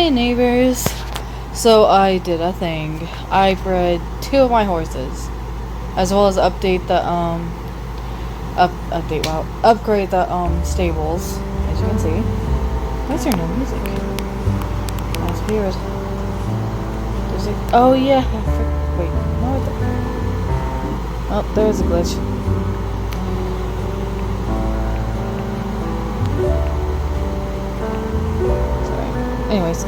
Hi neighbors. So I did a thing. I bred 2 of my horses, as well as update the upgrade the stables. As you can see, why is there no music? That's weird. There's a, oh yeah. Wait, no. Oh, there's a glitch. Anyways,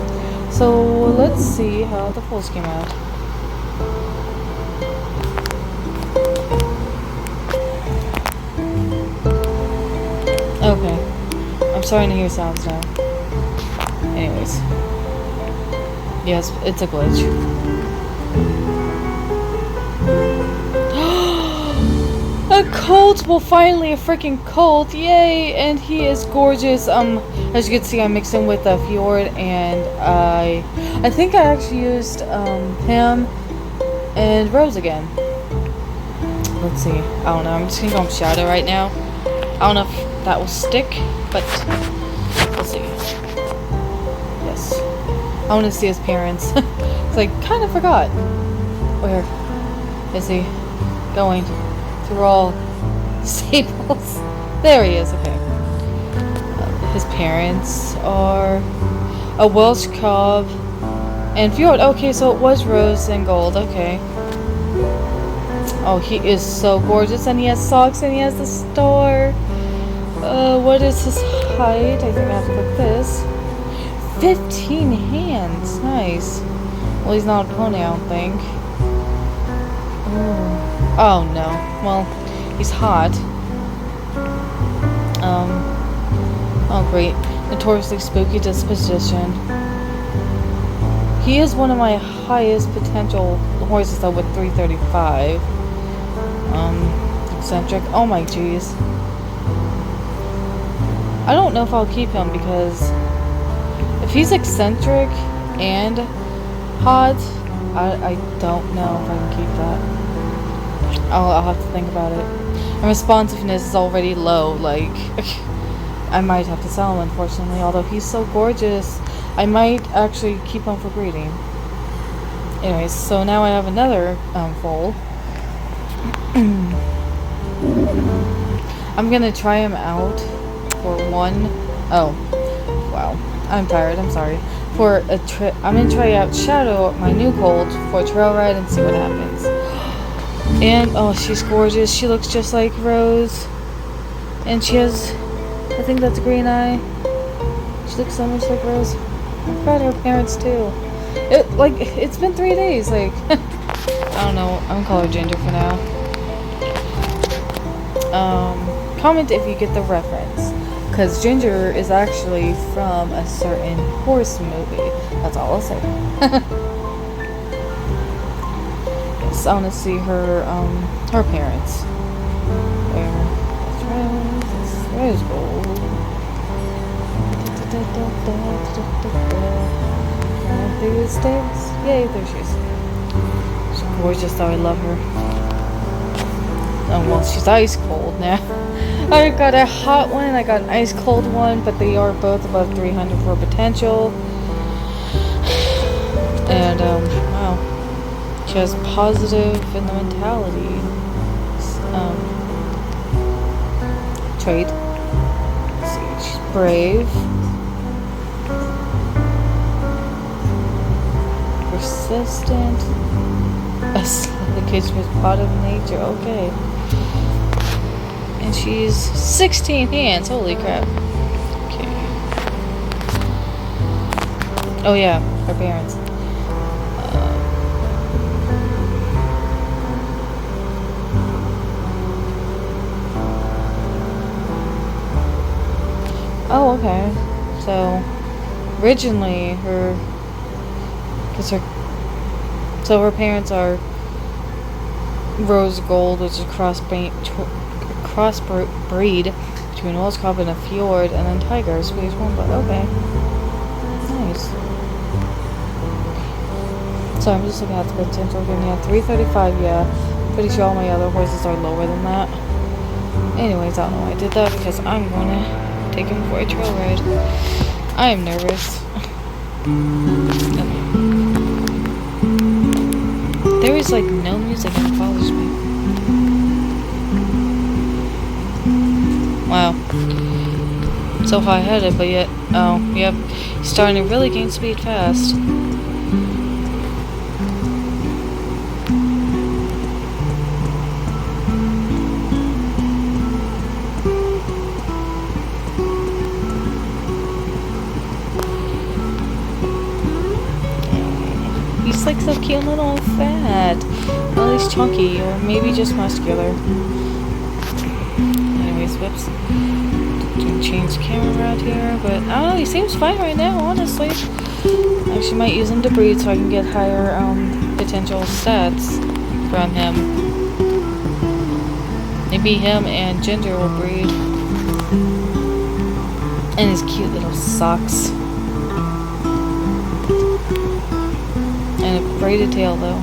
so let's see how the foals came out. Okay, I'm starting to hear sounds now. Anyways, yes, it's a glitch. A colt! Well, finally a freaking colt! Yay! And he is gorgeous. As you can see, I mixed him with a fjord, and I think I actually used him and Rose again. Let's see. I don't know. I'm just gonna go on Shadow right now. I don't know if that will stick, but we'll see. Yes. I want to see his parents. So I kind of forgot. Where is he going? Through all stables. There he is. Okay. His parents are a Welsh Cob and Fjord. Okay, so it was Rose and Gold. Okay. Oh, he is so gorgeous, and he has socks, and he has the star. What is his height? I think I have to click this. 15 hands. Nice. Well, he's not a pony, I don't think. Ooh. Oh no. Well, he's hot. Oh great. Notoriously spooky disposition. He is one of my highest potential horses though, with 335. Eccentric. Oh my jeez. I don't know if I'll keep him, because if he's eccentric and hot, I don't know if I can keep that. I'll have to think about it. And responsiveness is already low, like, I might have to sell him, unfortunately, although he's so gorgeous. I might actually keep him for breeding. Anyways, so now I have another foal. I'm gonna try him out for one. Oh, wow. I'm tired, I'm sorry. For a trip, I'm gonna try out Shadow, my new colt, for a trail ride and see what happens. And, oh, she's gorgeous. She looks just like Rose. And she has, I think that's a green eye. She looks so much like Rose. I forgot her parents, too. It's been 3 days, like, I don't know. I'm gonna call her Ginger for now. Comment if you get the reference. Because Ginger is actually from a certain horse movie. That's all I'll say. I want to see her parents. There's Gold. These stairs. Yay, there she is. She's gorgeous though, I love her. Oh well, she's ice cold now. I got a hot one and I got an ice cold one, but they are both above 300 for potential. And wow. She has positive in the mentality trait. Let's see, she's brave, persistent, a sluggish with part of nature. Okay, and she's 16 hands. Holy crap! Okay. Oh yeah, her parents. Oh, okay. So, originally, her parents are Rose Gold, which is crossbreed between Welsh Cob and a Fjord, and then Tiger, Swedish Wombat. Okay. Nice. So, I'm just looking at the potential again. Yeah, 335, yeah. Pretty sure all my other horses are lower than that. Anyways, I don't know why I did that, because I'm gonna take him for a trail ride. I am nervous. Okay. There is like no music that follows me. Wow. So high-headed, but yet, oh, yep. He's starting to really gain speed fast. He's like so cute and little and fat. Well, he's chunky, or maybe just muscular. Anyways, whoops. Can change the camera around here, but I don't know, he seems fine right now, honestly. I actually might use him to breed so I can get higher potential stats from him. Maybe him and Ginger will breed. And his cute little socks. And a braided tail, though.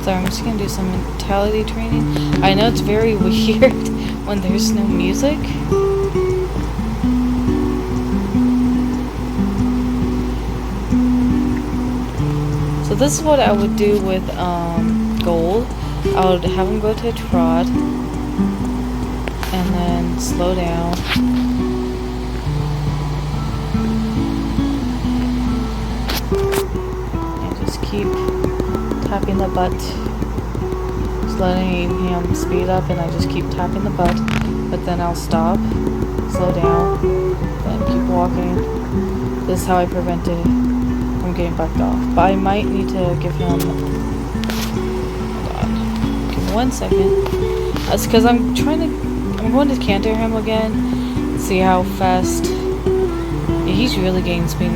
So I'm just gonna do some mentality training. I know it's very weird when there's no music. So this is what I would do with Gold. I would have him go to a trot and then slow down. And just keep tapping the butt. Just letting him speed up and I just keep tapping the butt. But then I'll stop, slow down, then keep walking. This is how I prevent it from getting bucked off. But I might need to give him... 1 second. That's because I'm going to canter him again. See how fast. Yeah, he's really gaining speed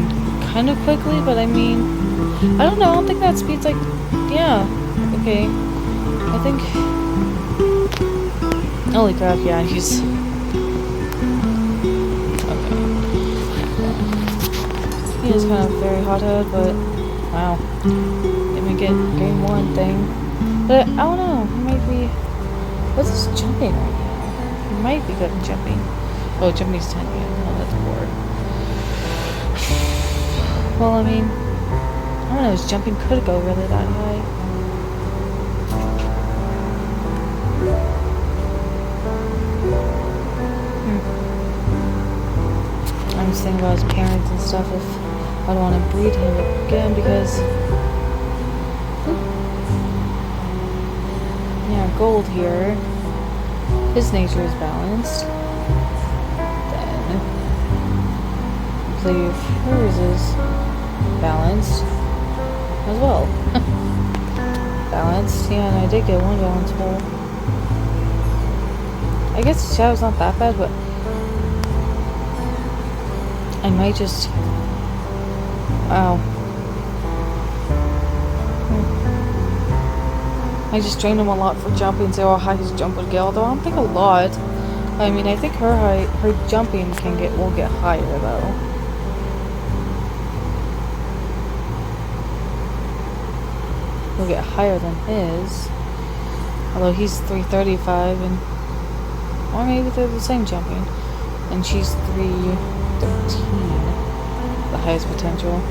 kind of quickly, but I mean, I don't know. I don't think that speed's like, yeah, okay. I think. Holy crap! Yeah, he's. Okay. He is kind of very hot-headed, but wow. Let me get game one thing. But I don't know, he might be... What's this jumping right now? He might be good at jumping. Oh, jumping's 10, yeah. Oh, that's 4. Well, I mean... I don't know, his jumping could go really that high. I'm just thinking about his parents and stuff if I'd want to breed him again because... Gold here. His nature is balanced. Then I believe hers is balanced as well. Balanced, yeah, and I did get one balance hole. I guess the shadow's not that bad, but I might just... Wow. I just trained him a lot for jumping, so how high his jump would get. Although I don't think a lot. I mean, I think her jumping will get higher though. Will get higher than his. Although he's 335 and, or maybe they're the same jumping, and she's 313, the highest potential.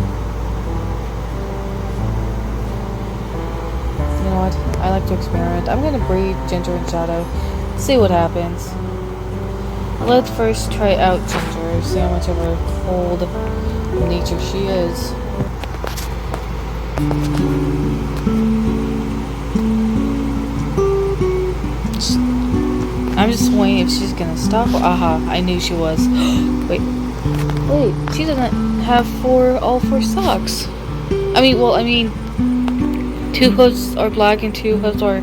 You know what? I like to experiment. I'm gonna breed Ginger and Shadow. See what happens. Let's first try out Ginger. See how much of a cold nature she is. I'm just waiting if she's gonna stop. Aha! I knew she was. Wait. She doesn't have all four socks. I mean. 2 hooves are black and 2 hooves are, I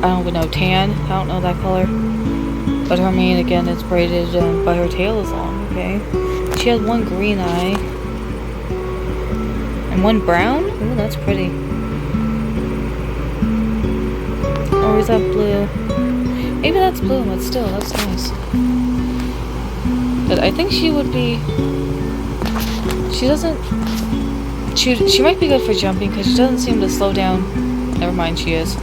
don't even know, tan. I don't know that color. But her mane, again, is braided, but her tail is long, okay. She has 1 green eye. And 1 brown? Ooh, that's pretty. Or is that blue? Maybe that's blue, but still, that's nice. But I think she would be... She doesn't... She might be good for jumping because she doesn't seem to slow down. Never mind, she is.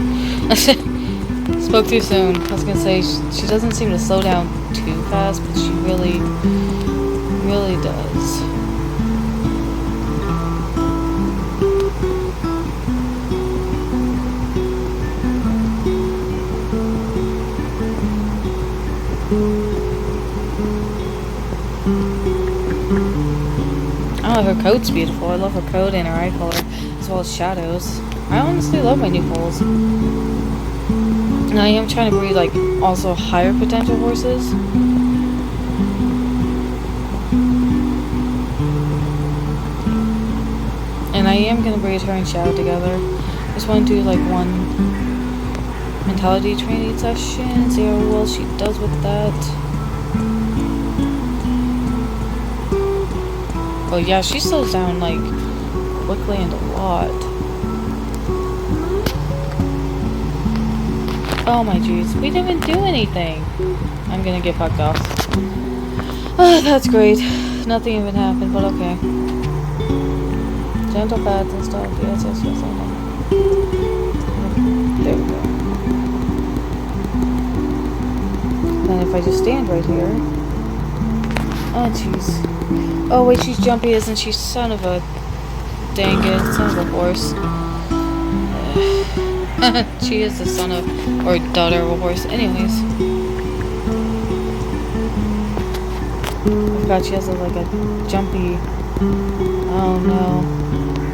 Spoke too soon. I was gonna say she doesn't seem to slow down too fast, but she really, really does. Oh, her coat's beautiful. I love her coat and her eye color, as well as shadows. I honestly love my new foals. And I am trying to breed, like, also higher potential horses. And I am going to breed her and Shadow together. Just want to do, like, one mentality training session, see how well she does with that. Oh yeah, she slows down, like, quickly and a lot. Oh my jeez, we didn't even do anything. I'm gonna get fucked off. Oh, that's great. Nothing even happened, but okay. Gentle pads and stuff. Yes, yes, yes, I know. There we go. And if I just stand right here. Oh jeez. Oh wait, she's jumpy, isn't she? Son of a dang it, son of a horse. She is the son of, or daughter of a horse. Anyways. I forgot she has like a jumpy. Oh no.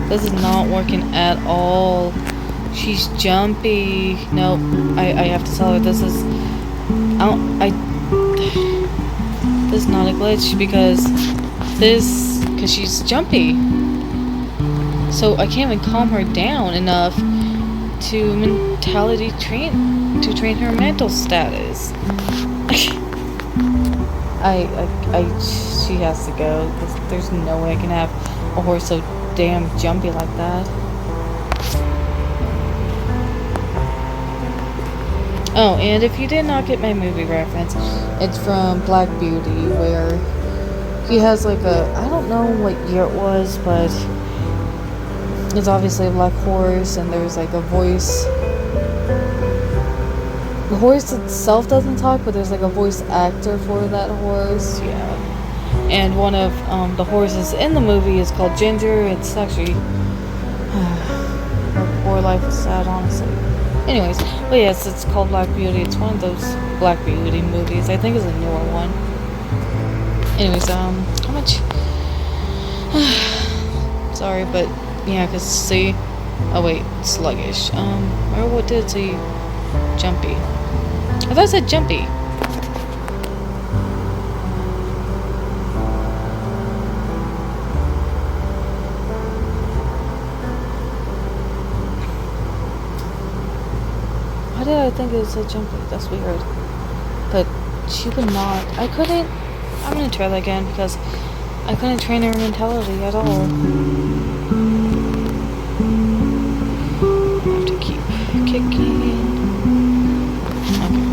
This is not working at all. She's jumpy. Nope. I have to tell her this is. This is not a glitch because she's jumpy. So I can't even calm her down enough to train her mental status. She has to go because there's no way I can have a horse so damn jumpy like that. Oh, and if you did not get my movie reference, it's from Black Beauty, where he has like I don't know what year it was, but it's obviously a black horse, and there's like a voice. The horse itself doesn't talk, but there's like a voice actor for that horse, yeah. And one of the horses in the movie is called Ginger. It's actually, her poor life is sad, honestly. Anyways, but yes, it's called Black Beauty. It's one of those Black Beauty movies. I think it's a newer one. Anyways, how much? Sorry, but yeah, cause see, oh wait, sluggish. What did it say? Jumpy. I thought it said jumpy. Why did I think it said jumpy? That's weird. But she would not. I couldn't. I'm gonna try that again because I couldn't train her mentality at all. I have to keep kicking. Okay.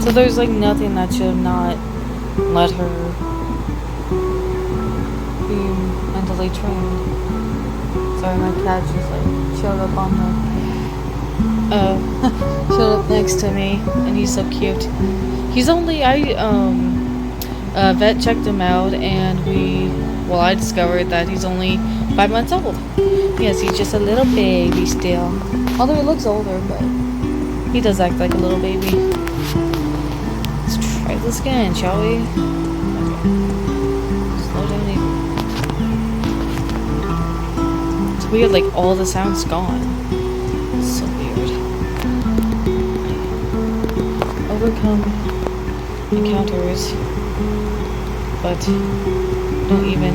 So there's like nothing that should not let her be mentally trained. Sorry, my cat just like showed up on the showed up next to me, and he's so cute. He's only vet checked him out, and I discovered that he's only 5 months old. Yes, he's just a little baby still. Although he looks older, but he does act like a little baby. Let's try this again, shall we? Okay. Slow down even. It's weird, like all the sound's gone. It's so weird. Overcome encounters, but don't even.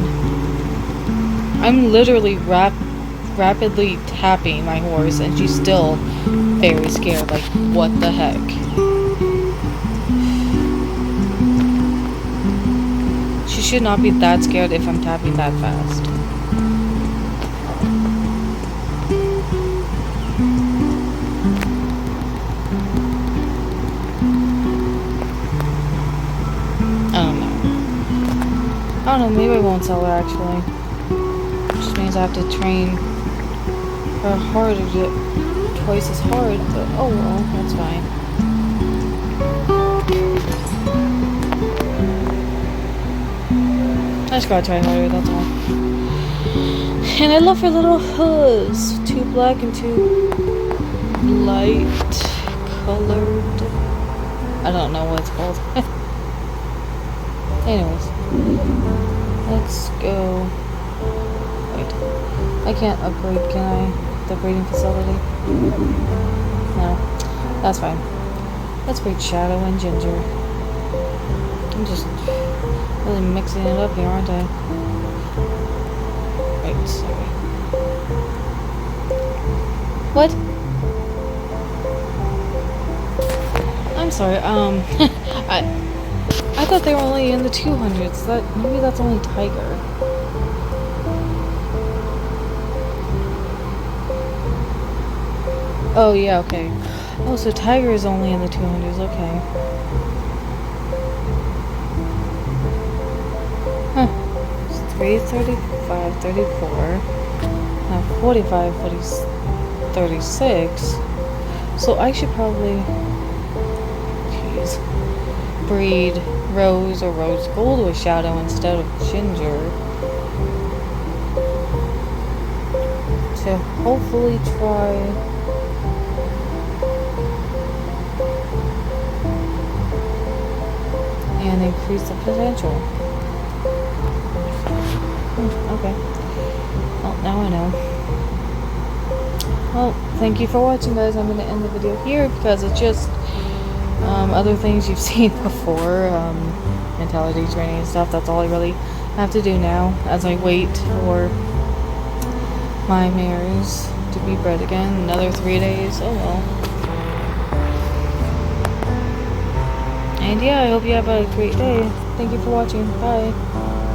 I'm literally rapidly tapping my horse, and she's still very scared. Like, what the heck? She should not be that scared if I'm tapping that fast. don't know, maybe I won't sell it actually. Which means I have to train her harder to twice as hard, but oh well, that's fine. I just gotta try harder, that's all. And I love her little hooves. 2 black and 2 light colored. I don't know what it's called. Anyways. Let's go. Wait. I can't upgrade, can I? The breeding facility? No. That's fine. Let's breed Shadow and Ginger. I'm just really mixing it up here, aren't I? Right, sorry. What? I'm sorry, I thought they were only in the 200s. Maybe that's only Tiger. Oh yeah, okay. Oh, so Tiger is only in the 200s, okay. Huh. It's 335, 34. Now 45, 36. So I should probably breed Rose or Rose Gold with Shadow instead of Ginger to hopefully try and increase the potential. Okay. Well, now I know. Well, thank you for watching, guys. I'm going to end the video here because it's just other things you've seen before, mentality training and stuff. That's all I really have to do now as I wait for my mares to be bred again. Another 3 days. Oh well. And yeah, I hope you have a great day. Thank you for watching. Bye.